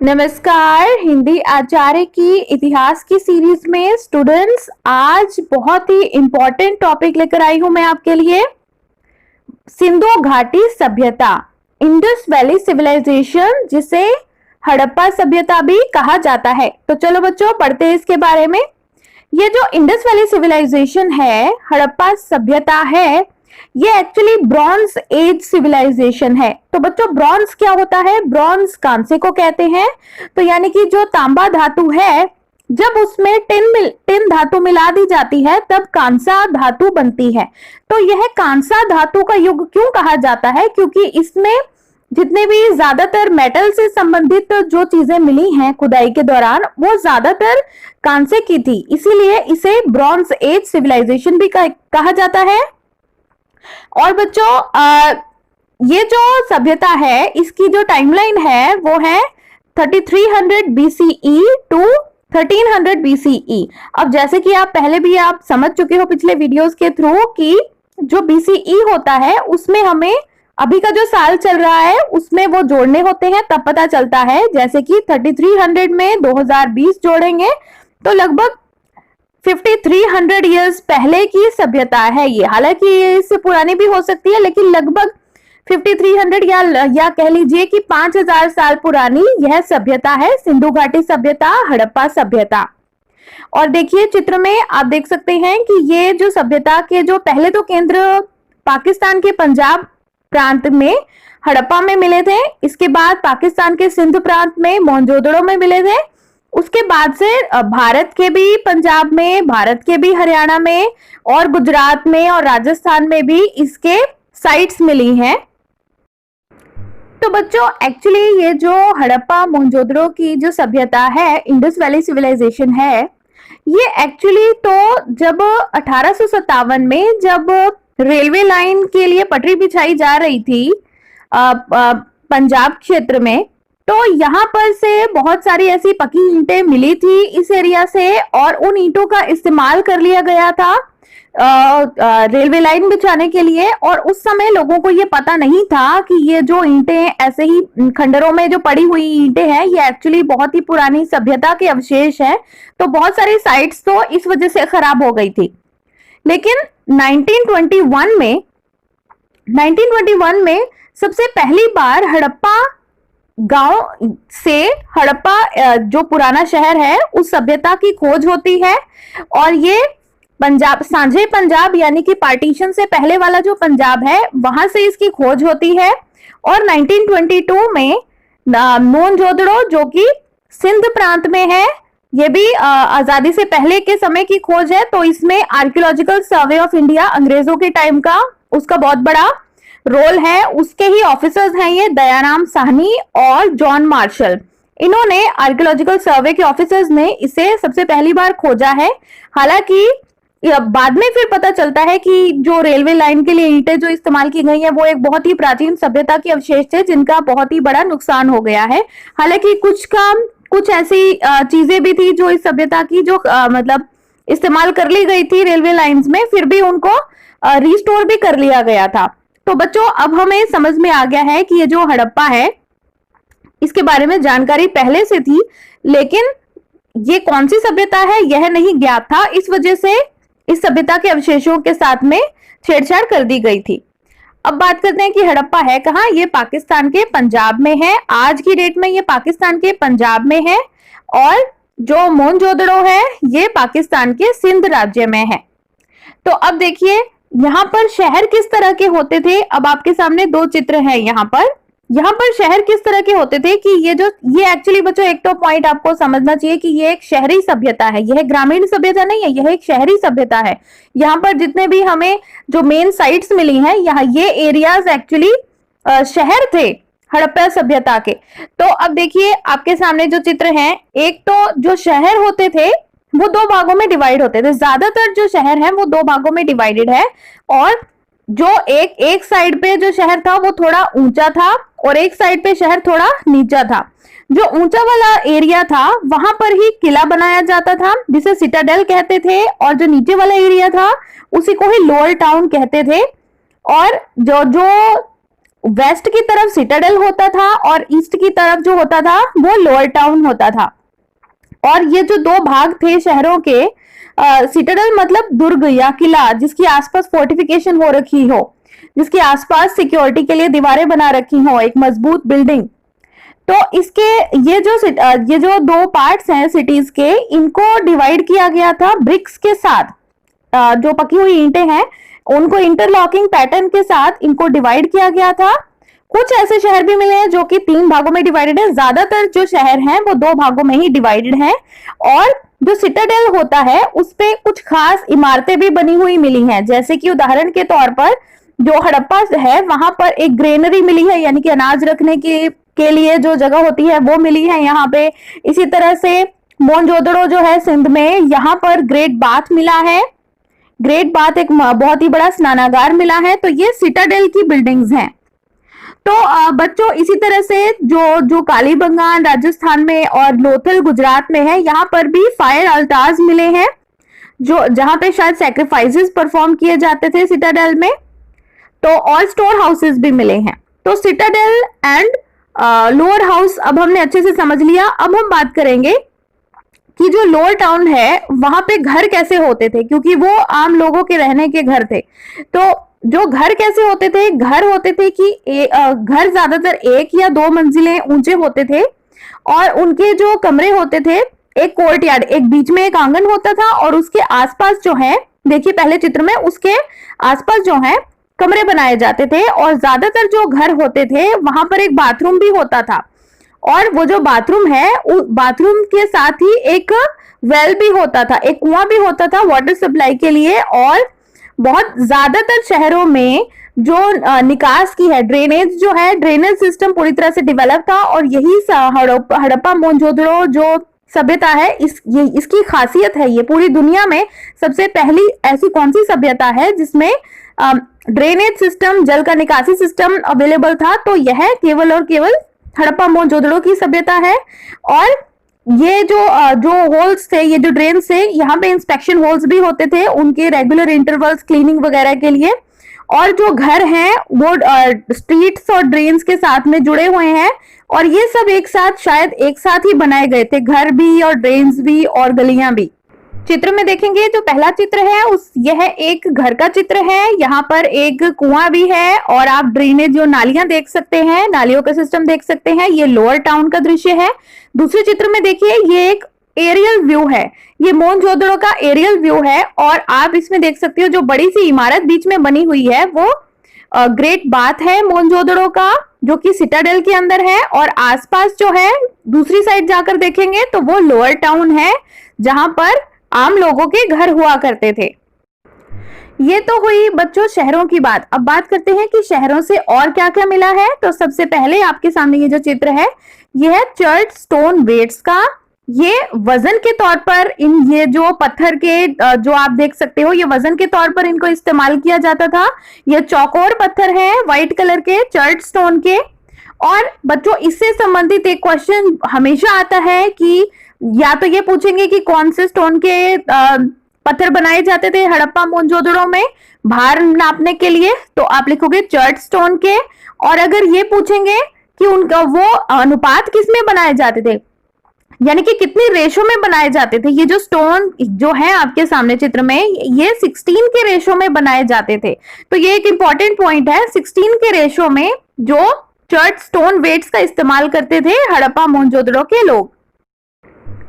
नमस्कार। हिंदी आचार्य की इतिहास की सीरीज में स्टूडेंट्स आज बहुत ही इंपॉर्टेंट टॉपिक लेकर आई हूं मैं आपके लिए। सिंधु घाटी सभ्यता, इंडस वैली सिविलाइजेशन, जिसे हड़प्पा सभ्यता भी कहा जाता है। तो चलो बच्चों पढ़ते हैं इसके बारे में। ये जो इंडस वैली सिविलाइजेशन है, हड़प्पा सभ्यता है, ये एक्चुअली ब्रॉन्ज एज सिविलाइजेशन है। तो बच्चों ब्रॉन्ज क्या होता है? ब्रॉन्ज कांसे को कहते हैं। तो यानी कि जो तांबा धातु है, जब उसमें टिन धातु मिला दी जाती है तब कांसा धातु बनती है। तो यह कांसा धातु का युग क्यों कहा जाता है? क्योंकि इसमें जितने भी ज्यादातर मेटल से संबंधित जो चीजें मिली हैं खुदाई के दौरान, वो ज्यादातर कांसे की थी, इसीलिए इसे ब्रॉन्ज एज सिविलाइजेशन भी कहा जाता है। और बच्चों ये जो सभ्यता है, इसकी जो टाइमलाइन है वो है 3300 BCE टू 1300 BCE। अब जैसे कि आप पहले भी आप समझ चुके हो पिछले वीडियोस के थ्रू कि जो BCE होता है उसमें हमें अभी का जो साल चल रहा है उसमें वो जोड़ने होते हैं, तब पता चलता है। जैसे कि 3300 में 2020 जोड़ेंगे तो लगभग 5300 ईयर्स पहले की सभ्यता है ये। हालांकि ये इससे पुरानी भी हो सकती है, लेकिन लगभग 5300 या कह लीजिए कि 5000 साल पुरानी यह सभ्यता है, सिंधु घाटी सभ्यता, हड़प्पा सभ्यता। और देखिए चित्र में आप देख सकते हैं कि ये जो सभ्यता के जो पहले तो केंद्र पाकिस्तान के पंजाब प्रांत में हड़प्पा में मिले थे, इसके बाद पाकिस्तान के सिंध प्रांत में मोहनजोदड़ो में मिले थे, उसके बाद से भारत के भी पंजाब में, भारत के भी हरियाणा में और गुजरात में और राजस्थान में भी इसके साइट्स मिली हैं। तो बच्चों एक्चुअली ये जो हड़प्पा मोहनजोदड़ो की जो सभ्यता है, इंडस वैली सिविलाइजेशन है, ये एक्चुअली तो जब 1857 में जब रेलवे लाइन के लिए पटरी बिछाई जा रही थी पंजाब क्षेत्र में, तो यहाँ पर से बहुत सारी ऐसी पकी ईंटें मिली थी इस एरिया से और उन ईंटों का इस्तेमाल कर लिया गया था रेलवे लाइन बिछाने के लिए। और उस समय लोगों को ये पता नहीं था कि ये जो ईंटें ऐसे ही खंडरों में जो पड़ी हुई ईंटें हैं, ये एक्चुअली बहुत ही पुरानी सभ्यता के अवशेष हैं। तो बहुत सारी साइट्स तो इस वजह से खराब हो गई थी। लेकिन 1921 में सबसे पहली बार हड़प्पा गांव से हड़प्पा जो पुराना शहर है उस सभ्यता की खोज होती है। और ये पंजाब, सांझे पंजाब यानी कि पार्टीशन से पहले वाला जो पंजाब है, वहां से इसकी खोज होती है। और 1922 में मोहनजोदड़ो जो कि सिंध प्रांत में है, ये भी आजादी से पहले के समय की खोज है। तो इसमें आर्कियोलॉजिकल सर्वे ऑफ इंडिया, अंग्रेजों के टाइम का, उसका बहुत बड़ा रोल है। उसके ही ऑफिसर्स हैं ये दयाराम साहनी और जॉन मार्शल। इन्होंने आर्कियोलॉजिकल सर्वे के ऑफिसर्स ने इसे सबसे पहली बार खोजा है। हालांकि बाद में फिर पता चलता है कि जो रेलवे लाइन के लिए ईंटें जो इस्तेमाल की गई हैं वो एक बहुत ही प्राचीन सभ्यता के अवशेष थे, जिनका बहुत ही बड़ा नुकसान हो गया है। हालांकि कुछ ऐसी चीजें भी थी जो इस सभ्यता की जो मतलब इस्तेमाल कर ली गई थी रेलवे लाइंस में, फिर भी उनको रिस्टोर भी कर लिया गया था। तो बच्चों अब हमें समझ में आ गया है कि ये जो हड़प्पा है, इसके बारे में जानकारी पहले से थी, लेकिन ये कौन सी सभ्यता है यह नहीं ज्ञात था। इस वजह से इस सभ्यता के अवशेषों के साथ में छेड़छाड़ कर दी गई थी। अब बात करते हैं कि हड़प्पा है कहाँ। ये पाकिस्तान के पंजाब में है। आज की डेट में ये पाकिस्तान के पंजाब में है। और जो मोहनजोदड़ो है ये पाकिस्तान के सिंध राज्य में है। तो अब देखिए यहाँ पर शहर किस तरह के होते थे। अब आपके सामने दो चित्र हैं यहाँ पर शहर किस तरह के होते थे कि ये एक्चुअली बच्चों एक तो पॉइंट आपको समझना चाहिए कि ये एक शहरी सभ्यता है, यह ग्रामीण सभ्यता नहीं है, यह एक शहरी सभ्यता है। यहाँ पर जितने भी हमें जो मेन साइट्स मिली हैं, यहाँ ये एरियाज एक्चुअली शहर थे हड़प्पा सभ्यता के। तो अब देखिए आपके सामने जो चित्र है, एक तो जो शहर होते थे वो दो भागों में डिवाइड होते थे। ज्यादातर जो शहर है वो दो भागों में डिवाइडेड है। और जो एक साइड पे जो शहर था वो थोड़ा ऊंचा था और एक साइड पे शहर थोड़ा नीचा था। जो ऊंचा वाला एरिया था वहां पर ही किला बनाया जाता था जिसे सिटाडेल कहते थे, और जो नीचे वाला एरिया था उसी को ही लोअर टाउन कहते थे। और जो वेस्ट की तरफ सिटाडेल होता था और ईस्ट की तरफ जो होता था वो लोअर टाउन होता था। और ये जो दो भाग थे शहरों के, सिटाडेल मतलब दुर्ग या किला जिसके आसपास फोर्टिफिकेशन हो रखी हो, जिसके आसपास सिक्योरिटी के लिए दीवारें बना रखी हो, एक मजबूत बिल्डिंग। तो इसके ये जो दो पार्ट्स हैं सिटीज के, इनको डिवाइड किया गया था ब्रिक्स के साथ। जो पकी हुई ईंटें हैं उनको इंटरलॉकिंग पैटर्न के साथ इनको डिवाइड किया गया था। कुछ ऐसे शहर भी मिले हैं जो कि 3 भागों में डिवाइडेड है, ज्यादातर जो शहर हैं वो 2 भागों में ही डिवाइडेड हैं। और जो सिटाडेल होता है उस पे कुछ खास इमारतें भी बनी हुई मिली हैं, जैसे कि उदाहरण के तौर पर जो हड़प्पा है वहां पर एक ग्रेनरी मिली है, यानी कि अनाज रखने के लिए जो जगह होती है वो मिली है यहाँ पे। इसी तरह से मोहनजोदड़ो जो है सिंध में, यहाँ पर ग्रेट बाथ मिला है। ग्रेट बाथ एक बहुत ही बड़ा स्नानागार मिला है। तो ये सिटाडेल की बिल्डिंग्स हैं। तो बच्चों इसी तरह से जो कालीबंगान राजस्थान में और लोथल गुजरात में है, यहाँ पर भी फायर अल्टार्स मिले हैं, जो जहां पे शायद सैक्रिफाइसेस परफॉर्म किए जाते थे सिटाडेल में। तो और स्टोर हाउसेस भी मिले हैं। तो सिटाडेल एंड लोअर हाउस अब हमने अच्छे से समझ लिया। अब हम बात करेंगे कि जो लोअर टाउन है वहां पे घर कैसे होते थे, क्योंकि वो आम लोगों के रहने के घर थे। तो जो घर कैसे होते थे, घर होते थे कि घर ज्यादातर 1 या 2 मंजिलें ऊंचे होते थे और उनके जो कमरे होते थे, एक कोर्टयार्ड, एक बीच में एक आंगन होता था और उसके आसपास जो है, देखिए पहले चित्र में, उसके आसपास जो है कमरे बनाए जाते थे। और ज्यादातर जो घर होते थे वहां पर एक बाथरूम भी होता था, और वो जो बाथरूम है उस बाथरूम के साथ ही एक वेल भी होता था, एक कुआं भी होता था वाटर सप्लाई के लिए। और बहुत ज्यादातर शहरों में जो निकास की है, ड्रेनेज जो है, ड्रेनेज सिस्टम पूरी तरह से डेवलप था। और यही हड़प्पा मोहनजोदड़ो जो सभ्यता है, इसकी खासियत है। ये पूरी दुनिया में सबसे पहली ऐसी कौन सी सभ्यता है जिसमें ड्रेनेज सिस्टम, जल का निकासी सिस्टम अवेलेबल था? तो यह केवल और केवल हड़प्पा मोहनजोदड़ो की सभ्यता है। और ये जो होल्स थे, ये जो ड्रेन थे, यहाँ पे इंस्पेक्शन होल्स भी होते थे उनके रेगुलर इंटरवल्स क्लीनिंग वगैरह के लिए। और जो घर हैं वो स्ट्रीट्स और ड्रेन्स के साथ में जुड़े हुए हैं, और ये सब एक साथ, शायद एक साथ ही बनाए गए थे, घर भी और ड्रेन्स भी और गलियां भी। चित्र में देखेंगे जो पहला चित्र है यह एक घर का चित्र है। यहाँ पर एक कुआं भी है और आप ड्रेनेज जो नालियां देख सकते हैं, नालियों का सिस्टम देख सकते हैं। ये लोअर टाउन का दृश्य है। दूसरे चित्र में देखिए ये एक एरियल व्यू है, ये मोहनजोदड़ो का एरियल व्यू है। और आप इसमें देख सकते हो जो बड़ी सी इमारत बीच में बनी हुई है वो ग्रेट बाथ है मोहनजोदड़ो का, जो कि सिटाडेल के अंदर है। और आसपास जो है दूसरी साइड जाकर देखेंगे तो वो लोअर टाउन है, जहां पर आम लोगों के घर हुआ करते थे। ये तो हुई बच्चों शहरों की बात। अब बात करते हैं कि शहरों से और क्या क्या मिला है। तो सबसे पहले आपके सामने ये जो चित्र है, ये है चर्च स्टोन वेट्स का। ये वजन के तौर पर ये जो पत्थर के जो आप देख सकते हो, ये वजन के तौर पर इनको इस्तेमाल किया जाता था। ये चौकोर पत्थर है व्हाइट कलर के, चर्च स्टोन के। और बच्चों इससे संबंधित एक क्वेश्चन हमेशा आता है कि या तो ये पूछेंगे कि कौन से स्टोन के पत्थर बनाए जाते थे हड़प्पा मोहनजोदड़ो में भार नापने के लिए, तो आप लिखोगे चर्च स्टोन के। और अगर ये पूछेंगे कि उनका वो अनुपात किस में बनाए जाते थे, यानी कि कितनी रेशो में बनाए जाते थे, ये जो स्टोन जो है आपके सामने चित्र में, ये 16 के रेशो में बनाए जाते थे। तो ये एक इंपॉर्टेंट पॉइंट है, 16 के रेशो में जो चर्च स्टोन वेट्स का इस्तेमाल करते थे हड़प्पा मोहनजोदड़ो के लोग।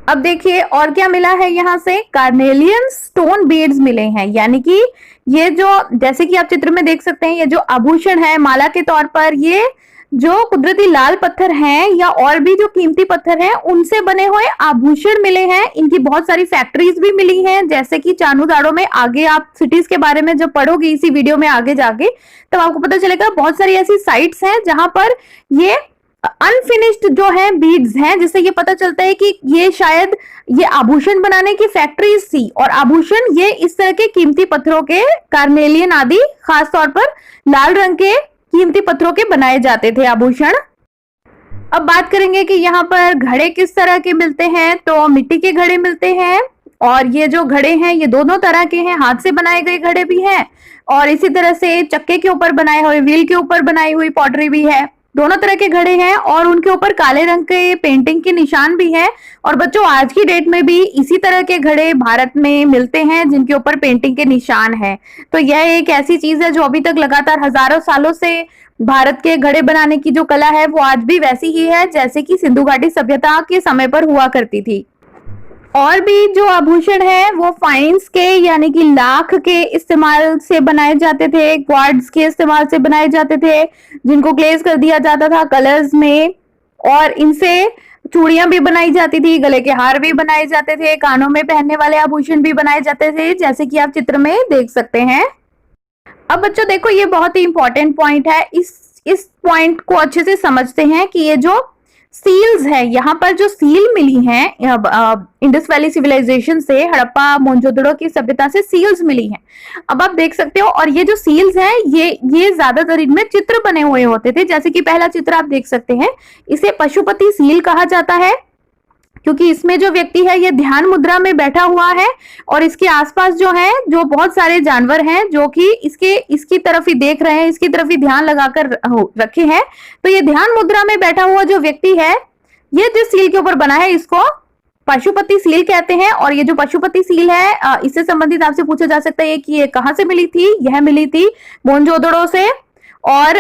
अब देखिए और क्या मिला है, यहाँ से कार्नेलियन स्टोन बीड्स मिले हैं, यानी कि ये जो, जैसे कि आप चित्र में देख सकते हैं, ये जो आभूषण है माला के तौर पर, ये जो कुदरती लाल पत्थर हैं या और भी जो कीमती पत्थर हैं उनसे बने हुए आभूषण मिले हैं। इनकी बहुत सारी फैक्ट्रीज भी मिली हैं, जैसे कि चानूदाड़ो में। आगे आप सिटीज के बारे में जब पढ़ोगे इसी वीडियो में आगे जाके, तब आपको पता चलेगा बहुत सारी ऐसी साइट्स हैं जहां पर ये अनफिनिश्ड जो है बीड्स हैं, जिससे ये पता चलता है कि ये शायद ये आभूषण बनाने की फैक्ट्रीज थी। और आभूषण ये इस तरह के कीमती पत्थरों के, कार्नेलियन आदि, खास तौर पर लाल रंग के कीमती पत्थरों के बनाए जाते थे आभूषण। अब बात करेंगे कि यहाँ पर घड़े किस तरह के मिलते हैं। तो मिट्टी के घड़े मिलते हैं, और ये जो घड़े हैं ये दोनों तरह के हैं, हाथ से बनाए गए घड़े भी हैं और इसी तरह से चक्के के ऊपर बनाए हुए, व्हील के ऊपर बनाई हुई पॉटरी भी है। दोनों तरह के घड़े हैं और उनके ऊपर काले रंग के पेंटिंग के निशान भी है। और बच्चों आज की डेट में भी इसी तरह के घड़े भारत में मिलते हैं जिनके ऊपर पेंटिंग के निशान है। तो यह एक ऐसी चीज है जो अभी तक लगातार हजारों सालों से भारत के घड़े बनाने की जो कला है वो आज भी वैसी ही है जैसे कि सिंधु घाटी सभ्यता के समय पर हुआ करती थी। और भी जो आभूषण है वो फाइन्स के यानी कि लाख के इस्तेमाल से बनाए जाते थे, क्वार्ट्ज के इस्तेमाल से बनाए जाते थे, जिनको ग्लेज कर दिया जाता था कलर्स में। और इनसे चूड़ियां भी बनाई जाती थी, गले के हार भी बनाए जाते थे, कानों में पहनने वाले आभूषण भी बनाए जाते थे, जैसे कि आप चित्र में देख सकते हैं। अब बच्चों देखो ये बहुत ही इंपॉर्टेंट पॉइंट है, इस पॉइंट को अच्छे से समझते हैं कि ये जो सील्स है, यहाँ पर जो सील मिली है इंडस वैली सिविलाइजेशन से, हड़प्पा मोहनजोदड़ो की सभ्यता से सील्स मिली हैं। अब आप देख सकते हो। और ये जो सील्स हैं ये ज्यादातर इनमें चित्र बने हुए होते थे, जैसे कि पहला चित्र आप देख सकते हैं, इसे पशुपति सील कहा जाता है क्योंकि इसमें जो व्यक्ति है ये ध्यान मुद्रा में बैठा हुआ है और इसके आसपास जो है जो बहुत सारे जानवर हैं जो कि इसकी तरफ ही देख रहे हैं, इसकी तरफ ही ध्यान लगाकर रखे हैं। तो ये ध्यान मुद्रा में बैठा हुआ जो व्यक्ति है ये जिस सील के ऊपर बना है इसको पशुपति सील कहते हैं। और ये जो पशुपति सील है इससे संबंधित आपसे पूछा जा सकता है कि ये कहाँ से मिली थी। यह मिली थी मोहनजोदड़ो से। और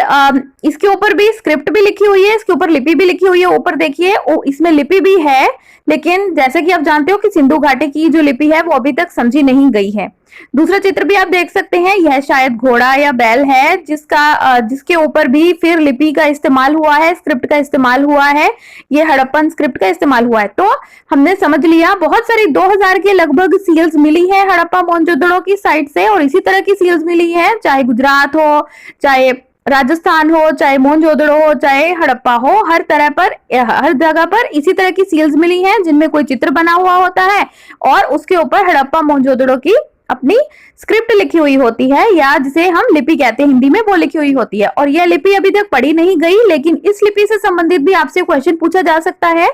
इसके ऊपर भी स्क्रिप्ट भी लिखी हुई है, इसके ऊपर लिपि भी लिखी हुई है। ऊपर देखिए इसमें लिपि भी है, लेकिन जैसे कि आप जानते हो कि सिंधु घाटी की जो लिपि है वो अभी तक समझी नहीं गई है। दूसरा चित्र भी आप देख सकते हैं, यह शायद घोड़ा या बैल है जिसके ऊपर भी फिर लिपि का इस्तेमाल हुआ है, स्क्रिप्ट का इस्तेमाल हुआ है, ये हड़प्पन स्क्रिप्ट का इस्तेमाल हुआ है। तो हमने समझ लिया बहुत सारी 2000 के लगभग सील्स मिली है हड़प्पा मोहनजोदड़ो की साइड से और इसी तरह की सील्स मिली है, चाहे गुजरात हो, चाहे राजस्थान हो, चाहे मोहनजोदड़ो हो, चाहे हड़प्पा हो, हर जगह पर इसी तरह की सील्स मिली हैं जिनमें कोई चित्र बना हुआ होता है और उसके ऊपर हड़प्पा मोहनजोदड़ो की अपनी स्क्रिप्ट लिखी हुई होती है या जिसे हम लिपि कहते हैं हिंदी में, वो लिखी हुई होती है। और यह लिपि अभी तक पढ़ी नहीं गई, लेकिन इस लिपि से संबंधित भी आपसे क्वेश्चन पूछा जा सकता है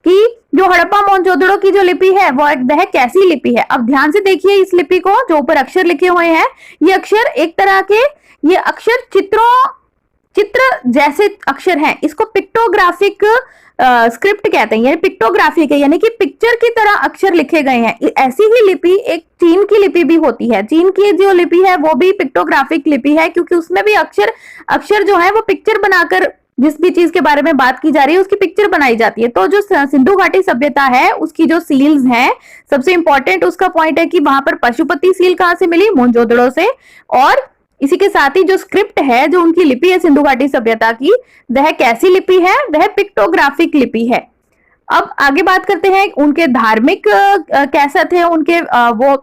कि जो हड़प्पा मोहनजोदड़ो की जो लिपि है वह कैसी लिपि है। अब ध्यान से देखिए इस लिपि को, जो ऊपर अक्षर लिखे हुए हैं ये अक्षर एक तरह के, ये अक्षर चित्र जैसे अक्षर हैं, इसको पिक्टोग्राफिक स्क्रिप्ट कहते हैं, यानी पिक्टोग्राफिक है, यानी कि पिक्चर की तरह अक्षर लिखे गए हैं। ऐसी ही लिपि एक चीन की लिपि भी होती है। चीन की जो लिपि है वो भी पिक्टोग्राफिक लिपि है क्योंकि उसमें भी अक्षर जो है वो पिक्चर बनाकर जिस भी चीज के बारे में बात की जा रही है उसकी पिक्चर बनाई जाती है। तो जो सिंधु घाटी सभ्यता है उसकी जो सील्स हैं, सबसे इंपॉर्टेंट उसका पॉइंट है कि वहां पर पशुपति सील कहां से मिली, मोहनजोदड़ो से। और इसी के साथ ही जो स्क्रिप्ट है, जो उनकी लिपि है सिंधु घाटी सभ्यता की, वह कैसी लिपि है, वह पिक्टोग्राफिक लिपि है। अब आगे बात करते हैं उनके धार्मिक कैसे थे उनके वो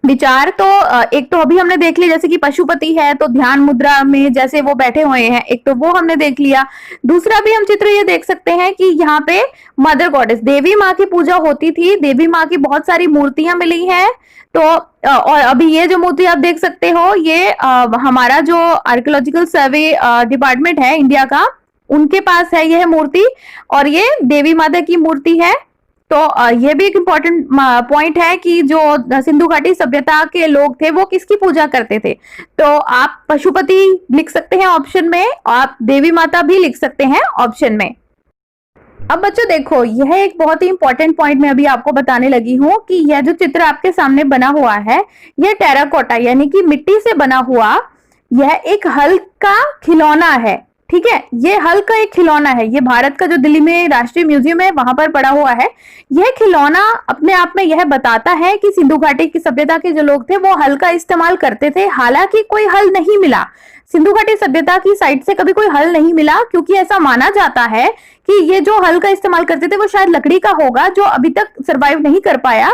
विचार। तो एक तो अभी हमने देख लिया जैसे कि पशुपति है तो ध्यान मुद्रा में जैसे वो बैठे हुए हैं, एक तो वो हमने देख लिया। दूसरा भी हम चित्र ये देख सकते हैं कि यहाँ पे मदर गॉडेस देवी माँ की पूजा होती थी, देवी माँ की बहुत सारी मूर्तियां मिली हैं। तो और अभी ये जो मूर्ति आप देख सकते हो ये हमारा जो आर्कियोलॉजिकल सर्वे डिपार्टमेंट है इंडिया का, उनके पास है यह मूर्ति और ये देवी माता की मूर्ति है। तो ये भी एक इम्पोर्टेंट पॉइंट है कि जो सिंधु घाटी सभ्यता के लोग थे वो किसकी पूजा करते थे। तो आप पशुपति लिख सकते हैं ऑप्शन में, आप देवी माता भी लिख सकते हैं ऑप्शन में। अब बच्चों देखो यह एक बहुत ही इंपॉर्टेंट पॉइंट मैं अभी आपको बताने लगी हूं कि यह जो चित्र आपके सामने बना हुआ है यह टेराकोटा यानी कि मिट्टी से बना हुआ यह एक हल का खिलौना है। ठीक है, ये हल का एक खिलौना है, ये भारत का जो दिल्ली में राष्ट्रीय म्यूजियम है वहां पर पड़ा हुआ है। यह खिलौना अपने आप में यह बताता है कि सिंधु घाटी की सभ्यता के जो लोग थे वो हल का इस्तेमाल करते थे। हालांकि कोई हल नहीं मिला, सिंधु घाटी सभ्यता की साइड से कभी कोई हल नहीं मिला क्योंकि ऐसा माना जाता है कि ये जो हल का इस्तेमाल करते थे वो शायद लकड़ी का होगा जो अभी तक सरवाइव नहीं कर पाया।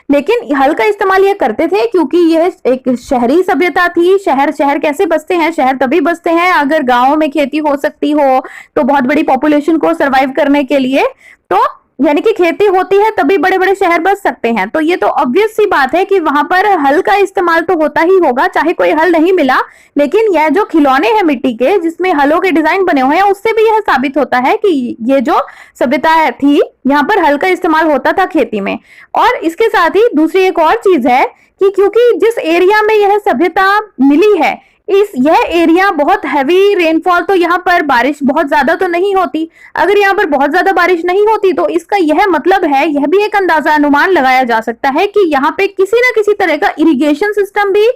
लेकिन हल का इस्तेमाल ये करते थे क्योंकि यह एक शहरी सभ्यता थी। शहर कैसे बसते हैं, शहर तभी बसते हैं अगर गांवों में खेती हो सकती हो, तो बहुत बड़ी पॉपुलेशन को सरवाइव करने के लिए। तो यानी कि खेती होती है तभी बड़े बड़े शहर बस सकते हैं। तो ये तो ऑब्वियस सी बात है कि वहां पर हल का इस्तेमाल तो होता ही होगा, चाहे कोई हल नहीं मिला। लेकिन यह जो खिलौने हैं मिट्टी के जिसमें हलों के डिजाइन बने हुए हैं, उससे भी यह साबित होता है कि ये जो सभ्यता थी यहाँ पर हल का इस्तेमाल होता था खेती में। और इसके साथ ही दूसरी एक और चीज है कि क्योंकि जिस एरिया में यह सभ्यता मिली है, यह एरिया बहुत हैवी रेनफॉल, तो यहाँ पर बारिश बहुत ज्यादा तो नहीं होती। अगर यहाँ पर बहुत ज्यादा बारिश नहीं होती तो इसका यह मतलब है, यह भी एक अंदाजा अनुमान लगाया जा सकता है कि यहाँ पे किसी ना किसी तरह का इरिगेशन सिस्टम भी,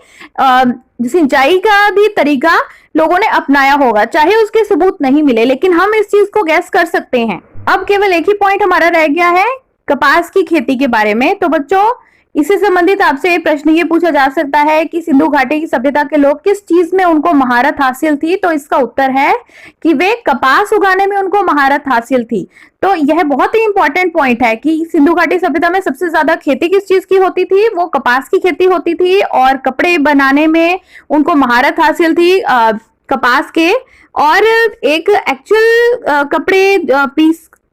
सिंचाई का भी तरीका लोगों ने अपनाया होगा, चाहे उसके सबूत नहीं मिले, लेकिन हम इस चीज को गैस कर सकते हैं। अब केवल एक ही पॉइंट हमारा रह गया है कपास की खेती के बारे में। तो बच्चों, इससे संबंधित आपसे प्रश्न ये पूछा जा सकता है कि सिंधु घाटी की सभ्यता के लोग किस चीज में उनको महारत हासिल थी। तो इसका उत्तर है कि वे कपास उगाने में उनको महारत हासिल थी। तो यह बहुत ही इंपॉर्टेंट पॉइंट है कि सिंधु घाटी सभ्यता में सबसे ज्यादा खेती किस चीज की होती थी, वो कपास की खेती होती थी। और कपड़े बनाने में उनको महारत हासिल थी कपास के। और एक एक्चुअल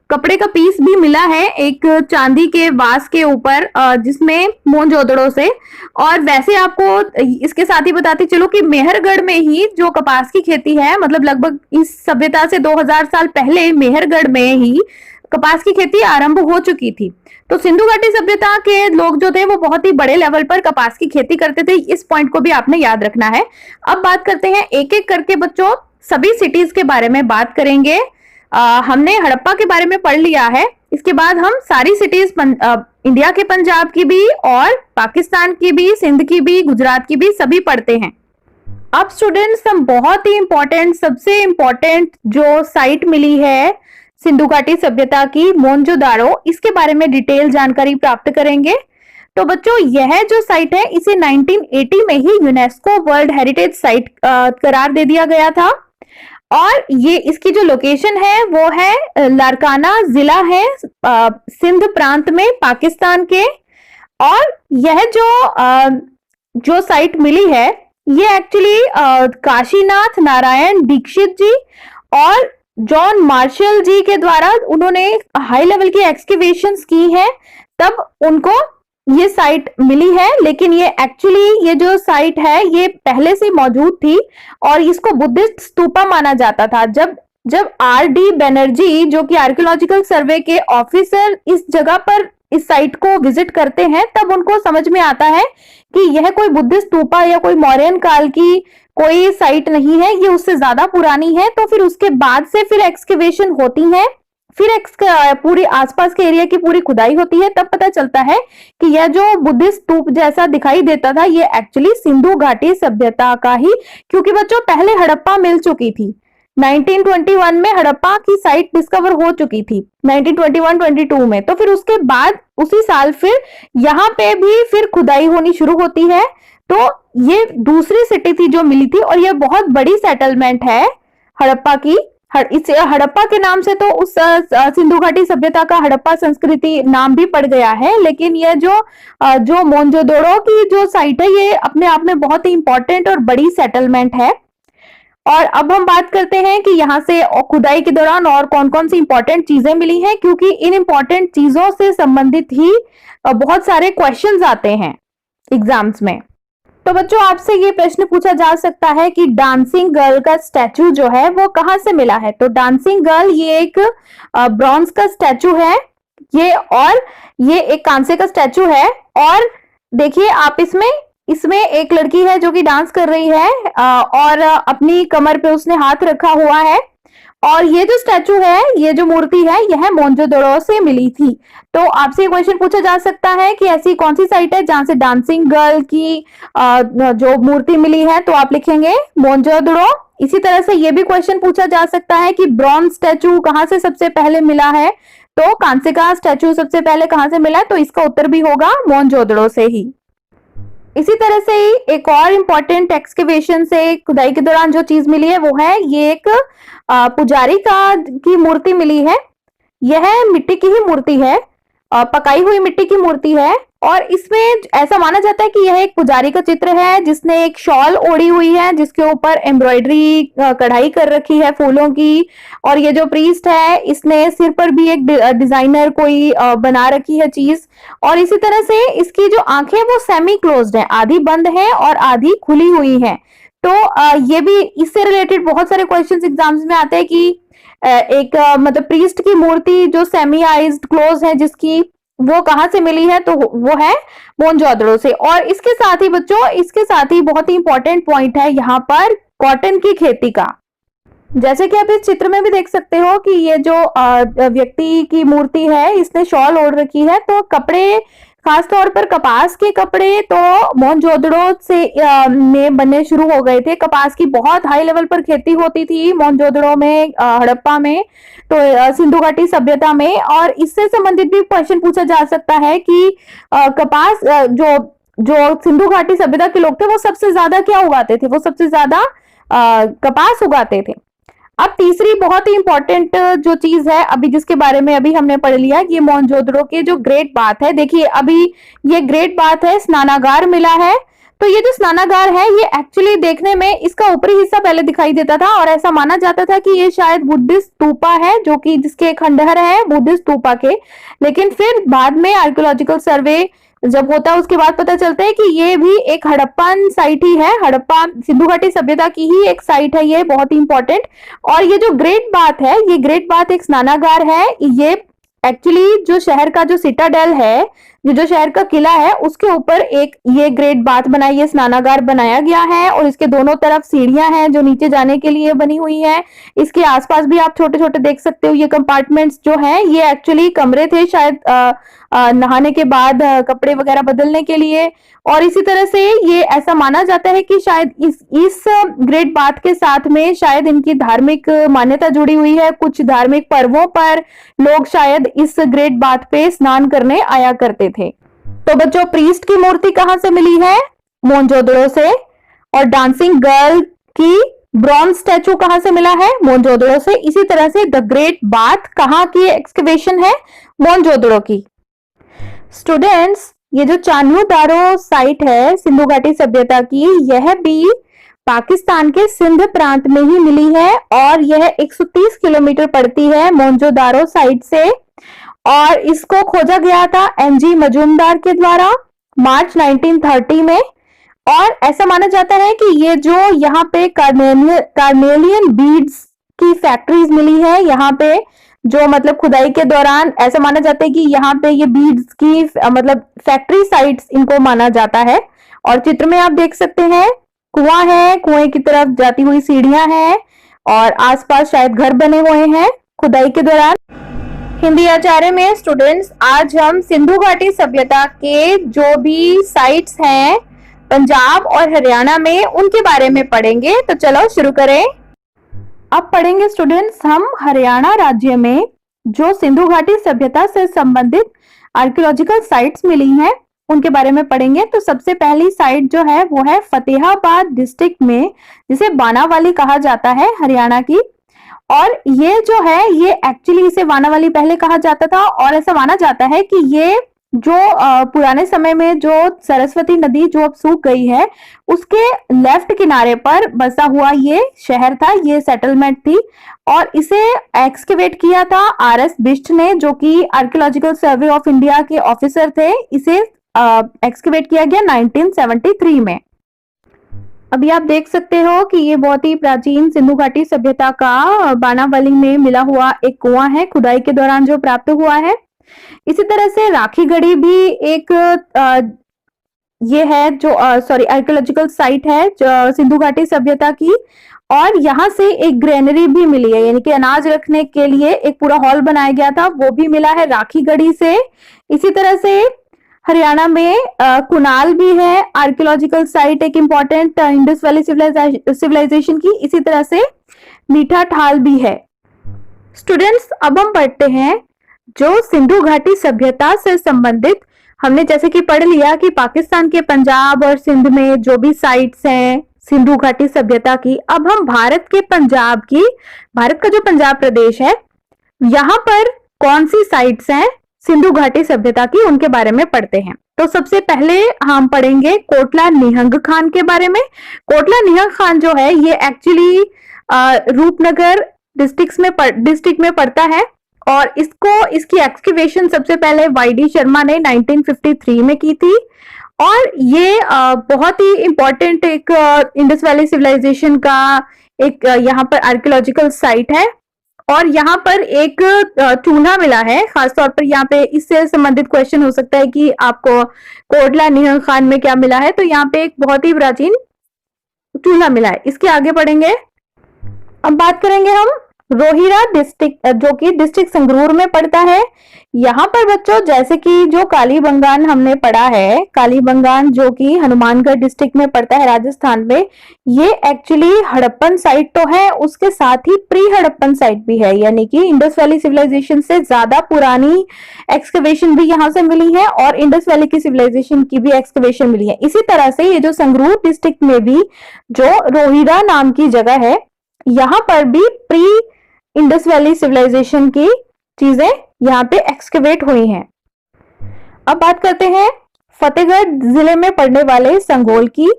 कपड़े का पीस भी मिला है एक चांदी के वास के ऊपर, जिसमें मोहनजोदड़ो से। और वैसे आपको इसके साथ ही बताती चलो कि मेहरगढ़ में ही जो कपास की खेती है, मतलब लगभग इस सभ्यता से 2000 साल पहले मेहरगढ़ में ही कपास की खेती आरंभ हो चुकी थी। तो सिंधु घाटी सभ्यता के लोग जो थे वो बहुत ही बड़े लेवल पर कपास की खेती करते थे। इस पॉइंट को भी आपने याद रखना है। अब बात करते हैं एक एक करके बच्चों, सभी सिटीज के बारे में बात करेंगे। हमने हड़प्पा के बारे में पढ़ लिया है, इसके बाद हम सारी सिटीज इंडिया के पंजाब की भी और पाकिस्तान की भी, सिंध की भी, गुजरात की भी, सभी पढ़ते हैं। अब स्टूडेंट्स, हम बहुत ही इंपॉर्टेंट, सबसे इंपॉर्टेंट जो साइट मिली है सिंधु घाटी सभ्यता की, मोहनजोदाड़ो, इसके बारे में डिटेल जानकारी प्राप्त करेंगे। तो बच्चों, यह जो साइट है इसे 1980 में ही यूनेस्को वर्ल्ड हेरिटेज साइट करार दे दिया गया था। और ये इसकी जो लोकेशन है वो है लारकाना जिला है सिंध प्रांत में, पाकिस्तान के। और यह जो साइट मिली है ये एक्चुअली काशीनाथ नारायण दीक्षित जी और जॉन मार्शल जी के द्वारा उन्होंने हाई लेवल की एक्सकेवेशंस की है, तब उनको ये साइट मिली है। लेकिन ये जो साइट है ये पहले से मौजूद थी और इसको बुद्धिस्ट स्तूपा माना जाता था। जब आर.डी. बनर्जी, जो कि आर्कियोलॉजिकल सर्वे के ऑफिसर, इस जगह पर इस साइट को विजिट करते हैं, तब उनको समझ में आता है कि यह कोई बुद्धिस्ट स्तूपा या कोई मौर्यन काल की कोई साइट नहीं है, ये उससे ज्यादा पुरानी है। तो फिर उसके बाद से फिर एक्सकेवेशन होती है, फिर पूरी आसपास के एरिया की पूरी खुदाई होती है, तब पता चलता है कि यह जो बुद्धिस्ट स्तूप जैसा दिखाई देता था ये एक्चुअली सिंधु घाटी सभ्यता का ही, क्योंकि बच्चों पहले हड़प्पा मिल चुकी थी। 1921 में हड़प्पा की साइट डिस्कवर हो चुकी थी 1921-22 में। तो फिर उसके बाद उसी साल फिर यहाँ पे भी फिर खुदाई होनी शुरू होती है। तो ये दूसरी सिटी थी जो मिली थी और यह बहुत बड़ी सेटलमेंट है हड़प्पा की। इस हड़प्पा के नाम से तो उस सिंधु घाटी सभ्यता का हड़प्पा संस्कृति नाम भी पड़ गया है। लेकिन यह जो मोहनजोदड़ो की जो साइट है ये अपने आप में बहुत ही इंपॉर्टेंट और बड़ी सेटलमेंट है। और अब हम बात करते हैं कि यहाँ से खुदाई के दौरान और कौन कौन सी इंपॉर्टेंट चीजें मिली हैं, क्योंकि इन इंपॉर्टेंट चीजों से संबंधित ही बहुत सारे क्वेश्चंस आते हैं एग्जाम्स में। तो बच्चों, आपसे ये प्रश्न पूछा जा सकता है कि डांसिंग गर्ल का स्टैचू जो है वो कहाँ से मिला है। तो डांसिंग गर्ल ये एक ब्रॉन्ज का स्टैचू है ये एक कांसे का स्टैचू है। और देखिए आप इसमें एक लड़की है जो कि डांस कर रही है और अपनी कमर पे उसने हाथ रखा हुआ है। और ये जो स्टैचू है, ये जो मूर्ति है, यह मोहनजोदड़ो से मिली थी। तो आपसे क्वेश्चन पूछा जा सकता है कि ऐसी कौन सी साइट है जहां से डांसिंग गर्ल की जो मूर्ति मिली है, तो आप लिखेंगे मोहनजोदड़ो। इसी तरह से ये भी क्वेश्चन पूछा जा सकता है कि ब्रॉन्ज स्टैचू कहां से सबसे पहले मिला है, तो कांसे का स्टैचू सबसे पहले कहां से मिला है, तो इसका उत्तर भी होगा मोहनजोदड़ो से ही। इसी तरह से ही एक और इम्पोर्टेंट एक्सकेवेशन से खुदाई के दौरान जो चीज मिली है वो है ये एक पुजारी की मूर्ति मिली है। यह मिट्टी की ही मूर्ति है पकाई हुई मिट्टी की मूर्ति है और इसमें ऐसा माना जाता है कि यह एक पुजारी का चित्र है जिसने एक शॉल ओढ़ी हुई है जिसके ऊपर एम्ब्रॉयडरी कढ़ाई कर रखी है फूलों की। और ये जो प्रीस्ट है इसने सिर पर भी एक डिजाइनर कोई बना रखी है चीज। और इसी तरह से इसकी जो आंखें वो सेमी क्लोज्ड है, आधी बंद है और आधी खुली हुई है। तो ये भी इससे रिलेटेड बहुत सारे क्वेश्चंस एग्जाम्स में आते हैं कि एक मतलब प्रीस्ट की मूर्ति जो सेमी आइज्ड क्लोज है जिसकी, वो कहां से मिली है, तो वो है मोहनजोदड़ो से। और इसके साथ ही बच्चों, इसके साथ ही बहुत ही इंपॉर्टेंट पॉइंट है यहाँ पर कॉटन की खेती का। जैसे कि आप इस चित्र में भी देख सकते हो कि ये जो व्यक्ति की मूर्ति है इसने शॉल ओढ़ रखी है। तो कपड़े, खास तौर पर कपास के कपड़े तो मोहनजोदड़ो से में बनने शुरू हो गए थे। कपास की बहुत हाई लेवल पर खेती होती थी मोहनजोदड़ो में, हड़प्पा में, तो सिंधु घाटी सभ्यता में। और इससे संबंधित भी क्वेश्चन पूछा जा सकता है कि कपास जो जो सिंधु घाटी सभ्यता के लोग थे वो सबसे ज्यादा क्या उगाते थे, वो सबसे ज्यादा कपास उगाते थे। अब तीसरी बहुत ही इंपॉर्टेंट जो चीज है अभी जिसके बारे में अभी हमने पढ़ लिया, ये मोहनजोदड़ो के जो ग्रेट बाथ है। देखिए अभी ये ग्रेट बाथ है, स्नानागार मिला है। तो ये जो स्नानागार है ये एक्चुअली देखने में इसका ऊपरी हिस्सा पहले दिखाई देता था और ऐसा माना जाता था कि ये शायद बुद्धिस्ट स्तूपा है, जो कि जिसके खंडहर है बुद्धिस्ट स्तूपा के। लेकिन फिर बाद में आर्कियोलॉजिकल सर्वे जब होता है उसके बाद पता चलता है कि ये भी एक हड़प्पन साइट ही है, हड़प्पा सिंधु घाटी सभ्यता की ही एक साइट है, ये बहुत ही इंपॉर्टेंट। और ये जो ग्रेट बाथ है, ये ग्रेट बाथ एक स्नानागार है। ये एक्चुअली जो शहर का जो सिटाडेल है, जो शहर का किला है, उसके ऊपर एक ये ग्रेट बाथ बनाई, ये स्नानागार बनाया गया है। और इसके दोनों तरफ सीढ़ियां हैं जो नीचे जाने के लिए बनी हुई है। इसके आसपास भी आप छोटे छोटे देख सकते हो ये कंपार्टमेंट्स जो हैं, ये एक्चुअली कमरे थे शायद नहाने के बाद कपड़े वगैरह बदलने के लिए। और इसी तरह से ये ऐसा माना जाता है कि शायद इस ग्रेट बाथ के साथ में शायद इनकी धार्मिक मान्यता जुड़ी हुई है। कुछ धार्मिक पर्वों पर लोग शायद इस ग्रेट बाथ पे स्नान करने आया करते थे। तो बच्चों, प्रीस्ट की मूर्ति कहां से मिली है? मोहनजोदड़ो से। और डांसिंग गर्ल की ब्रॉन्ज स्टैचू कहां से मिला है? मोहनजोदड़ो से। इसी तरह से द ग्रेट बाथ कहां की एक्सकवेशन है? मोहनजोदड़ो की। स्टूडेंट्स, ये जो चान्हो दारो साइट है सिंधु घाटी सभ्यता की, यह भी पाकिस्तान के सिंध प्रांत में ही मिली है और यह 130 किलोमीटर पड़ती है मोहनजोदारो साइट से। और इसको खोजा गया था एनजी मजूमदार के द्वारा मार्च 1930 में। और ऐसा माना जाता है कि ये जो यहाँ पे कार्नेलियन बीड्स की फैक्ट्रीज मिली है, यहाँ पे जो मतलब खुदाई के दौरान ऐसा माना जाता है कि यहाँ पे ये बीड्स की मतलब फैक्ट्री साइट्स इनको माना जाता है। और चित्र में आप देख सकते हैं कुआं है, कुएं की तरफ जाती हुई सीढ़ियां हैं और आसपास शायद घर बने हुए हैं खुदाई के दौरान। हिंदी आचार्य में स्टूडेंट्स, आज हम सिंधु घाटी सभ्यता के जो भी साइट्स हैं पंजाब और हरियाणा में, उनके बारे में पढ़ेंगे। तो चलो शुरू करें। अब पढ़ेंगे स्टूडेंट्स हम हरियाणा राज्य में जो सिंधु घाटी सभ्यता से संबंधित आर्कियोलॉजिकल साइट्स मिली हैं उनके बारे में पढ़ेंगे। तो सबसे पहली साइट जो है वो है फतेहाबाद डिस्ट्रिक्ट में, जिसे बानावाली कहा जाता है, हरियाणा की। और ये जो है ये एक्चुअली इसे बानावाली पहले कहा जाता था और ऐसा माना जाता है कि ये जो पुराने समय में जो सरस्वती नदी जो अब सूख गई है उसके लेफ्ट किनारे पर बसा हुआ ये शहर था, ये सेटलमेंट थी। और इसे एक्सकेवेट किया था आरएस बिष्ट ने, जो कि आर्कियोलॉजिकल सर्वे ऑफ इंडिया के ऑफिसर थे। इसे एक्सकेवेट किया गया 1973 में। अभी आप देख सकते हो कि ये बहुत ही प्राचीन सिंधु घाटी सभ्यता का बानावाली में मिला हुआ एक कुआं है, खुदाई के दौरान जो प्राप्त हुआ है। इसी तरह से राखीगढ़ी भी एक ये है जो आर्कियोलॉजिकल साइट है सिंधु घाटी सभ्यता की। और यहाँ से एक ग्रेनरी भी मिली है, यानी कि अनाज रखने के लिए एक पूरा हॉल बनाया गया था, वो भी मिला है राखीगढ़ी से। इसी तरह से हरियाणा में कुनाल भी है आर्कियोलॉजिकल साइट, एक इंपॉर्टेंट इंडस वैली सिविलाइजेशन की। इसी तरह से मीठा ठाल भी है। स्टूडेंट्स, अब हम पढ़ते हैं जो सिंधु घाटी सभ्यता से संबंधित, हमने जैसे कि पढ़ लिया कि पाकिस्तान के पंजाब और सिंध में जो भी साइट्स हैं सिंधु घाटी सभ्यता की। अब हम भारत के पंजाब की, भारत का जो पंजाब प्रदेश है, यहाँ पर कौन सी साइट्स हैं सिंधु घाटी सभ्यता की, उनके बारे में पढ़ते हैं। तो सबसे पहले हम पढ़ेंगे कोटला निहंग खान के बारे में। कोटला निहंग खान जो है ये एक्चुअली रूपनगर डिस्ट्रिक्ट में पड़ता है और इसकी एक्सकेवेशन सबसे पहले वाईडी शर्मा ने 1953 में की थी और ये बहुत ही इंपॉर्टेंट एक इंडस वैली सिविलाइजेशन का एक यहाँ पर आर्कियोलॉजिकल साइट है और यहाँ पर एक चूल्हा मिला है। खासतौर पर यहाँ पे इससे संबंधित क्वेश्चन हो सकता है कि आपको कोटला निहंग खान में क्या मिला है, तो यहाँ पे एक बहुत ही प्राचीन चूल्हा मिला है। इसके आगे बढ़ेंगे। अब बात करेंगे हम रोहिरा डिस्ट्रिक्ट, जो कि डिस्ट्रिक्ट संगरूर में पड़ता है। यहाँ पर बच्चों जैसे कि जो कालीबंगान हमने पढ़ा है, कालीबंगान जो कि हनुमानगढ़ डिस्ट्रिक्ट में पड़ता है राजस्थान में, ये एक्चुअली हड़प्पन साइट तो है, उसके साथ ही प्री हड़प्पन साइट भी है, यानी कि इंडस वैली सिविलाइजेशन से ज्यादा पुरानी एक्सकवेशन भी यहाँ से मिली है और इंडस वैली की सिविलाइजेशन की भी एक्सकवेशन मिली है। इसी तरह से ये जो संगरूर डिस्ट्रिक्ट में भी जो रोहिरा नाम की जगह है, यहाँ पर भी प्री इंडस वैली सिविलाइजेशन की चीजें यहाँ पे एक्सकेवेट हुई हैं। अब बात करते हैं फतेहगढ़ जिले में पड़ने वाले संगोल की।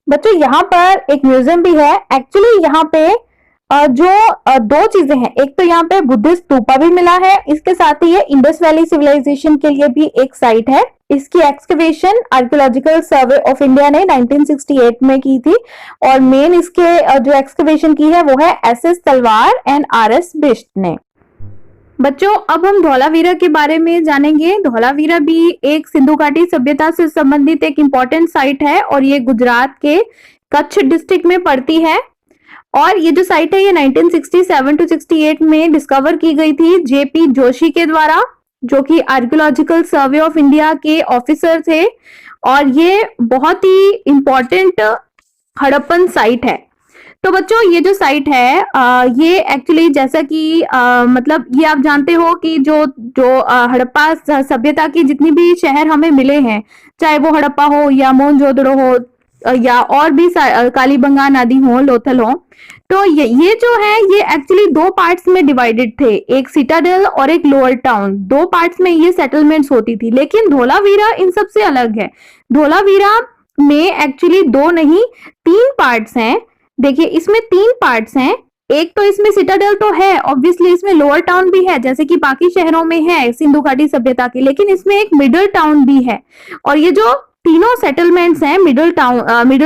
बच्चों यहाँ पर एक म्यूजियम भी है। एक्चुअली यहाँ पे जो दो चीजें हैं, एक तो यहाँ पे बुद्धिस्ट स्तूपा भी मिला है, इसके साथ ही ये इंडस वैली सिविलाइजेशन के लिए भी एक साइट है। इसकी excavation archaeological survey of India ने 1968 में की थी और मेन इसके जो एक्सकवेशन की है वो है एसएस तलवार एंड आरएस बिष्ट ने। बच्चों अब हम धौलावीरा के बारे में जानेंगे। धौलावीरा भी एक सिंधु घाटी सभ्यता से संबंधित एक इम्पोर्टेंट साइट है और ये गुजरात के कच्छ डिस्ट्रिक्ट में पड़ती है और ये जो साइट है ये 1967 to 68 में डिस्कवर की गई थी जेपी जोशी के द्वारा, जो कि आर्कियोलॉजिकल सर्वे ऑफ इंडिया के ऑफिसर थे और ये बहुत ही इंपॉर्टेंट हड़प्पन साइट है। तो बच्चों ये जो साइट है ये एक्चुअली जैसा कि मतलब ये आप जानते हो कि जो हड़प्पा सभ्यता की जितनी भी शहर हमें मिले हैं, चाहे वो हड़प्पा हो या मोहनजोदड़ो हो या और भी कालीबंगान आदि हो, लोथल हो, तो ये जो है ये एक्चुअली दो पार्ट्स में डिवाइडेड थे, एक सिटाडेल और एक लोअर टाउन। दो पार्ट्स में ये सेटलमेंट्स होती थी, लेकिन धौलावीरा इन सबसे अलग है। धौलावीरा में एक्चुअली दो नहीं 3 पार्ट्स हैं। देखिए इसमें 3 पार्ट्स हैं। एक तो इसमें सिटाडेल तो है, ऑब्वियसली इसमें लोअर टाउन भी है जैसे कि बाकी शहरों में है सिंधु घाटी सभ्यता की, लेकिन इसमें एक मिडिल टाउन भी है और ये जो तीनों सेटलमेंट्स हैं, मिडिल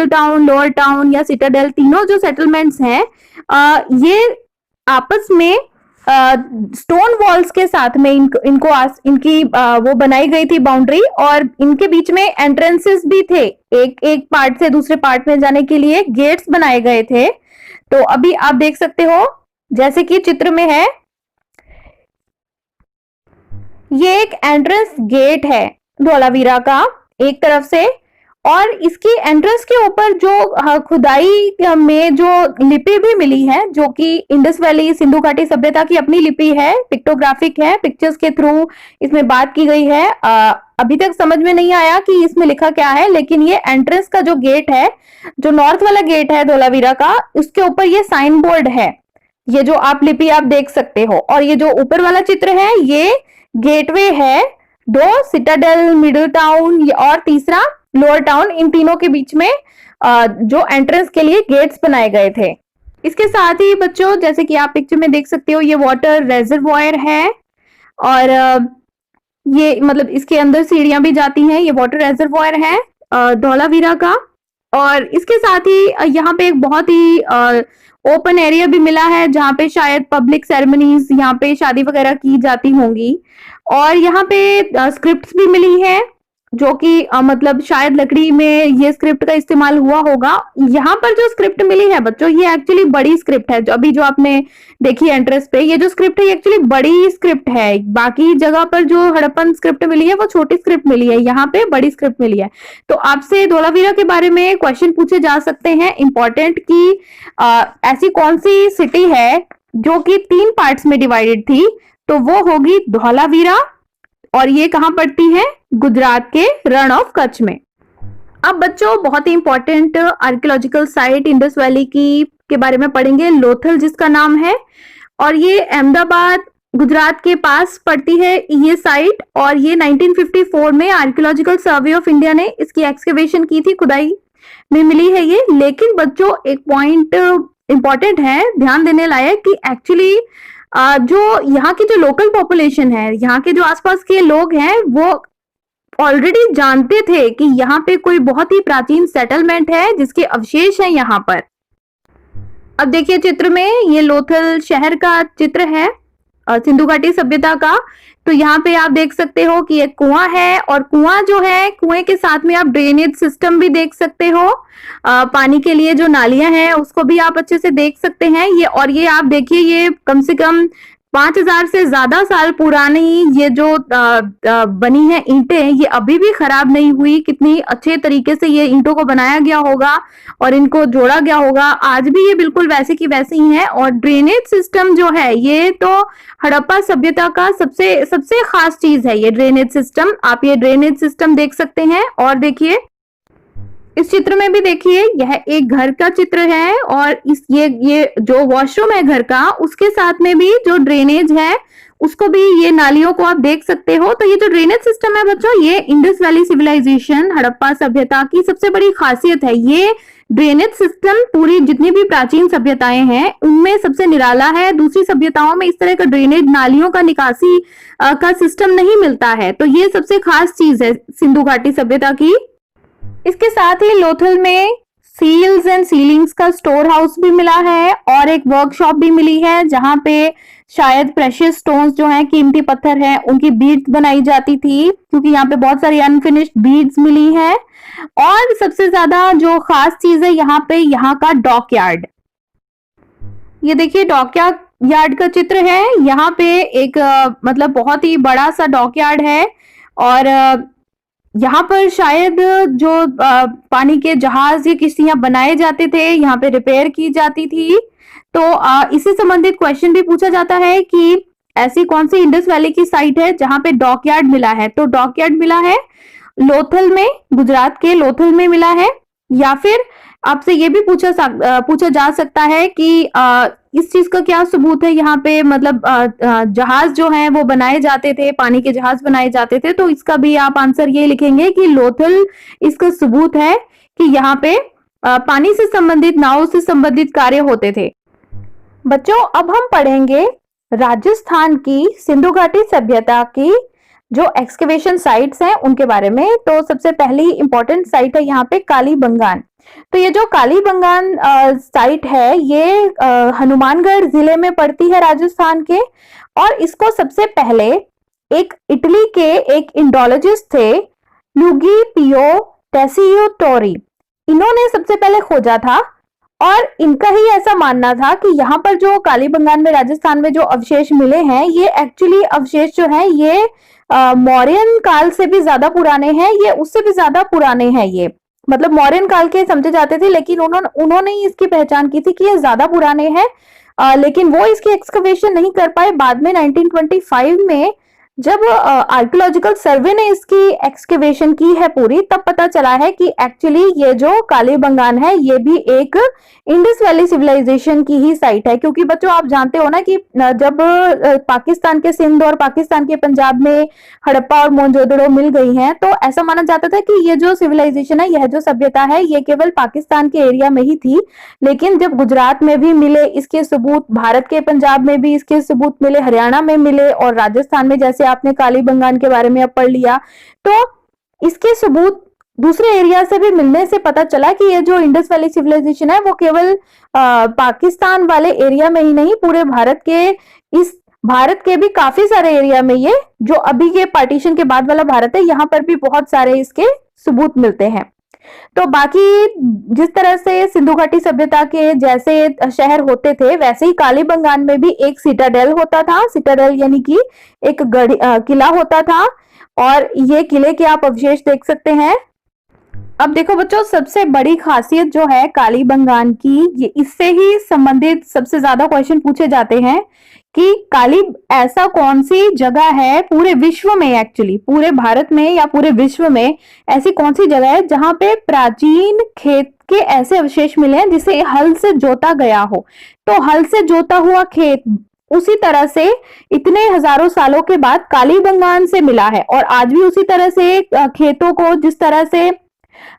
टाउन, लोअर टाउन या सिटाडेल, तीनों जो सेटलमेंट्स हैं ये आपस में स्टोन वॉल्स के साथ में इनकी वो बनाई गई थी बाउंड्री और इनके बीच में एंट्रेंसेस भी थे। एक पार्ट से दूसरे पार्ट में जाने के लिए गेट्स बनाए गए थे। तो अभी आप देख सकते हो जैसे कि चित्र में है, ये एक एंट्रेंस गेट है धौलावीरा का एक तरफ से और इसकी एंट्रेंस के ऊपर जो खुदाई में जो लिपि भी मिली है, जो कि इंडस वैली सिंधु घाटी सभ्यता की अपनी लिपि है, पिक्टोग्राफिक है, पिक्चर्स के थ्रू इसमें बात की गई है। अभी तक समझ में नहीं आया कि इसमें लिखा क्या है, लेकिन ये एंट्रेंस का जो गेट है, जो नॉर्थ वाला गेट है धौलावीरा का, उसके ऊपर ये साइन बोर्ड है, ये जो आप लिपि आप देख सकते हो। और ये जो ऊपर वाला चित्र है ये गेटवे है, 2 सिटाडेल, मिडिल टाउन और तीसरा लोअर टाउन, इन तीनों के बीच में जो एंट्रेंस के लिए गेट्स बनाए गए थे। इसके साथ ही बच्चों जैसे कि आप पिक्चर में देख सकते हो ये वाटर रेजर्वॉयर है और ये मतलब इसके अंदर सीढ़ियां भी जाती हैं, ये वाटर रेजर्वॉयर है धौलावीरा का। और इसके साथ ही यहाँ पे एक बहुत ही ओपन एरिया भी मिला है जहाँ पे शायद पब्लिक सेरेमनीज, यहाँ पे शादी वगैरह की जाती होंगी। और यहाँ पे स्क्रिप्ट्स भी मिली है जो कि मतलब शायद लकड़ी में ये स्क्रिप्ट का इस्तेमाल हुआ होगा। यहाँ पर जो स्क्रिप्ट मिली है बच्चों ये एक्चुअली बड़ी स्क्रिप्ट है, जो अभी जो आपने देखी एंट्रेंस पे, ये जो स्क्रिप्ट है ये एक्चुअली बड़ी स्क्रिप्ट है। बाकी जगह पर जो हड़प्पन स्क्रिप्ट मिली है वो छोटी स्क्रिप्ट मिली है, यहाँ पे बड़ी स्क्रिप्ट मिली है। तो आपसे धौलावीरा के बारे में क्वेश्चन पूछे जा सकते हैं इंपॉर्टेंट कि ऐसी कौन सी सिटी है जो कि 3 पार्ट्स में डिवाइडेड थी, तो वो होगी धौलावीरा और ये कहाँ पड़ती है, गुजरात के रण ऑफ कच्छ में। अब बच्चों बहुत ही important archaeological site Indus valley की के बारे में पढ़ेंगे, लोथल जिसका नाम है, और ये अहमदाबाद गुजरात के पास पड़ती है ये साइट, और ये 1954 में आर्कियोलॉजिकल सर्वे ऑफ इंडिया ने इसकी एक्सकेवेशन की थी, खुदाई में मिली है ये। लेकिन बच्चों एक पॉइंट इंपॉर्टेंट है ध्यान देने लायक कि एक्चुअली जो यहाँ की जो लोकल पॉपुलेशन है, यहाँ के जो आसपास के लोग हैं, वो ऑलरेडी जानते थे कि यहाँ पे कोई बहुत ही प्राचीन सेटलमेंट है जिसके अवशेष हैं यहाँ पर। अब देखिए चित्र में ये लोथल शहर का चित्र है सिंधु घाटी सभ्यता का। तो यहाँ पे आप देख सकते हो कि एक कुआं है, और कुआं जो है, कुएं के साथ में आप ड्रेनेज सिस्टम भी देख सकते हो। पानी के लिए जो नालियां हैं उसको भी आप अच्छे से देख सकते हैं ये। और ये आप देखिए, ये कम से कम 5000 से ज्यादा साल पुरानी ये जो बनी है ईंटें, ये अभी भी खराब नहीं हुई। कितनी अच्छे तरीके से ये ईंटों को बनाया गया होगा और इनको जोड़ा गया होगा। आज भी ये बिल्कुल वैसे की वैसे ही है। और ड्रेनेज सिस्टम जो है, ये तो हड़प्पा सभ्यता का सबसे सबसे खास चीज है ये ड्रेनेज सिस्टम। आप ये ड्रेनेज सिस्टम देख सकते हैं। और देखिए इस चित्र में भी देखिए, यह एक घर का चित्र है, और ये जो वॉशरूम है घर का, उसके साथ में भी जो ड्रेनेज है उसको भी, ये नालियों को आप देख सकते हो। तो ये जो ड्रेनेज सिस्टम है बच्चों, ये इंडस वैली सिविलाइजेशन, हड़प्पा सभ्यता की सबसे बड़ी खासियत है। ये ड्रेनेज सिस्टम पूरी जितनी भी प्राचीन सभ्यताएं हैं उनमें सबसे निराला है। दूसरी सभ्यताओं में इस तरह का ड्रेनेज नालियों का निकासी का सिस्टम नहीं मिलता है। तो ये सबसे खास चीज है सिंधु घाटी सभ्यता की। इसके साथ ही लोथल में सील्स एंड सीलिंग्स का स्टोर हाउस भी मिला है, और एक वर्कशॉप भी मिली है जहां पे शायद प्रेशियस स्टोन्स जो हैं, कीमती पत्थर हैं, उनकी बीड्स बनाई जाती थी, क्योंकि यहाँ पे बहुत सारी अनफिनिश्ड बीड्स मिली हैं। और सबसे ज्यादा जो खास चीज है यहाँ पे, यहाँ का डॉक यार्ड। ये देखिए डॉक यार्ड का चित्र है। यहाँ पे एक मतलब बहुत ही बड़ा सा डॉक यार्ड है, और यहाँ पर शायद जो पानी के जहाज या किश्तियां बनाए जाते थे, यहाँ पे रिपेयर की जाती थी। तो इससे संबंधित क्वेश्चन भी पूछा जाता है कि ऐसी कौन सी इंडस वैली की साइट है जहां पे डॉक यार्ड मिला है। तो डॉक यार्ड मिला है लोथल में, गुजरात के लोथल में मिला है। या फिर आपसे ये भी पूछा जा सकता है कि इस चीज का क्या सबूत है यहाँ पे, मतलब जहाज जो है वो बनाए जाते थे, पानी के जहाज बनाए जाते थे। तो इसका भी आप आंसर ये लिखेंगे कि लोथल इसका सबूत है कि यहाँ पे पानी से संबंधित, नाव से संबंधित कार्य होते थे। बच्चों अब हम पढ़ेंगे राजस्थान की सिंधु घाटी सभ्यता की जो एक्सकेवेशन साइट्स हैं उनके बारे में। तो सबसे पहली इंपॉर्टेंट साइट है यहाँ पे कालीबंगान। तो ये जो कालीबंगान साइट है, ये हनुमानगढ़ जिले में पड़ती है राजस्थान के। और इसको सबसे पहले एक इटली के एक इंडोलॉजिस्ट थे, लुगी पियो टेसियो टोरी, इन्होंने सबसे पहले खोजा था। और इनका ही ऐसा मानना था कि यहाँ पर जो कालीबंगान में, राजस्थान में जो अवशेष मिले हैं, ये एक्चुअली अवशेष जो है ये मौर्यन काल से भी ज्यादा पुराने हैं, ये उससे भी ज्यादा पुराने हैं। ये मतलब मौर्यन काल के समझे जाते थे, लेकिन उन्होंने ही इसकी पहचान की थी कि ये ज्यादा पुराने हैं। लेकिन वो इसकी एक्सकवेशन नहीं कर पाए। बाद में 1925 में जब आर्कियोलॉजिकल सर्वे ने इसकी एक्सकेवेशन की है पूरी, तब पता चला है कि एक्चुअली ये जो कालीबंगान है ये भी एक इंडस वैली सिविलाइजेशन की ही साइट है। क्योंकि बच्चों आप जानते हो ना कि जब पाकिस्तान के सिंध और पाकिस्तान के पंजाब में हड़प्पा और मोहनजोदड़ो मिल गई हैं, तो ऐसा माना जाता था कि ये जो सिविलाइजेशन है, यह जो सभ्यता है, ये केवल पाकिस्तान के एरिया में ही थी। लेकिन जब गुजरात में भी मिले इसके सबूत, भारत के पंजाब में भी इसके सबूत मिले, हरियाणा में मिले, और राजस्थान में जैसे आपने कालीबंगान के बारे में अब पढ़ लिया, तो इसके सबूत दूसरे एरिया से भी मिलने से पता चला कि ये जो इंडस वैली सिविलाइजेशन है वो केवल पाकिस्तान वाले एरिया में ही नहीं, पूरे भारत के भी काफी सारे एरिया में, ये जो अभी ये पार्टीशन के बाद वाला भारत है, यहाँ पर भी बहुत सारे इसके सबूत मिलते हैं। तो बाकी जिस तरह से सिंधु घाटी सभ्यता के जैसे शहर होते थे, वैसे ही कालीबंगान में भी एक सिटाडेल होता था। सिटाडेल यानी कि एक किला होता था, और ये किले के आप अवशेष देख सकते हैं। अब देखो बच्चों, सबसे बड़ी खासियत जो है कालीबंगान की, ये इससे ही संबंधित सबसे ज्यादा क्वेश्चन पूछे जाते हैं कि ऐसा कौन सी जगह है पूरे विश्व में, एक्चुअली पूरे भारत में या पूरे विश्व में ऐसी कौन सी जगह है जहां पे प्राचीन खेत के ऐसे अवशेष मिले हैं जिसे हल से जोता गया हो। तो हल से जोता हुआ खेत उसी तरह से इतने हजारों सालों के बाद कालीबंगान से मिला है। और आज भी उसी तरह से खेतों को जिस तरह से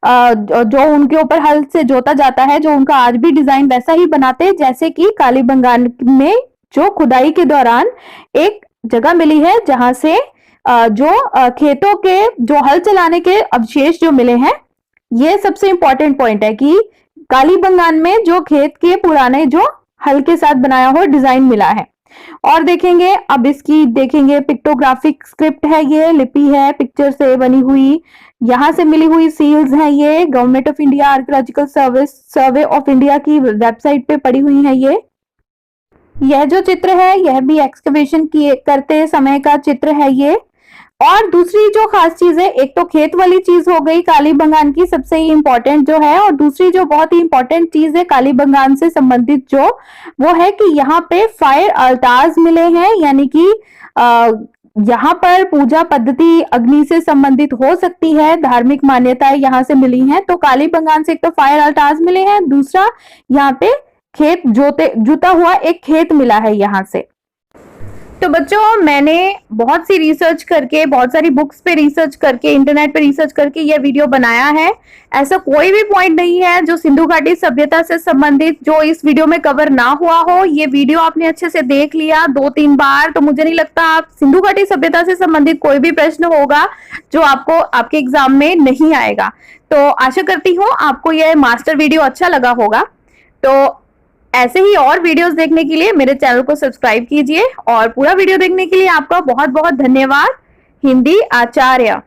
जो उनके ऊपर हल से जोता जाता है, जो उनका आज भी डिजाइन वैसा ही बनाते हैं जैसे कि कालीबंगान में जो खुदाई के दौरान एक जगह मिली है जहां से जो खेतों के जो हल चलाने के अवशेष जो मिले हैं। ये सबसे इंपॉर्टेंट पॉइंट है कि कालीबंगान में जो खेत के पुराने जो हल के साथ बनाया हुआ डिजाइन मिला है। और देखेंगे, अब इसकी देखेंगे पिक्टोग्राफिक स्क्रिप्ट है, ये लिपि है पिक्चर से बनी हुई, यहां से मिली हुई सील्स हैं, ये government of India archaeological survey of India की वेबसाइट पे पड़ी हुई है। यह जो चित्र है यह भी एक्सकवेशन किए करते समय का चित्र है ये। और दूसरी जो खास चीज है, एक तो खेत वाली चीज हो गई कालीबंगान की सबसे ही इंपॉर्टेंट जो है, और दूसरी जो बहुत ही इंपॉर्टेंट चीज है कालीबंगान से संबंधित जो वो है कि यहाँ पे फायर अल्टार्स मिले हैं, यानी कि यहाँ पर पूजा पद्धति अग्नि से संबंधित हो सकती है, धार्मिक मान्यताएं यहाँ से मिली हैं। तो कालीबंगान से एक तो फायर अल्टार्स मिले हैं, दूसरा यहाँ पे खेत जुता हुआ एक खेत मिला है यहाँ से। तो बच्चों, मैंने बहुत सी रिसर्च करके, बहुत सारी बुक्स पे रिसर्च करके, इंटरनेट पे रिसर्च करके यह वीडियो बनाया है। ऐसा कोई भी पॉइंट नहीं है जो सिंधु घाटी सभ्यता से संबंधित जो इस वीडियो में कवर ना हुआ हो। ये वीडियो आपने अच्छे से देख लिया 2-3 बार, तो मुझे नहीं लगता आप सिंधु घाटी सभ्यता से संबंधित कोई भी प्रश्न होगा जो आपको आपके एग्जाम में नहीं आएगा। तो आशा करती हूँ आपको यह मास्टर वीडियो अच्छा लगा होगा। तो ऐसे ही और वीडियोस देखने के लिए मेरे चैनल को सब्सक्राइब कीजिए, और पूरा वीडियो देखने के लिए आपका बहुत बहुत धन्यवाद। हिंदी आचार्य।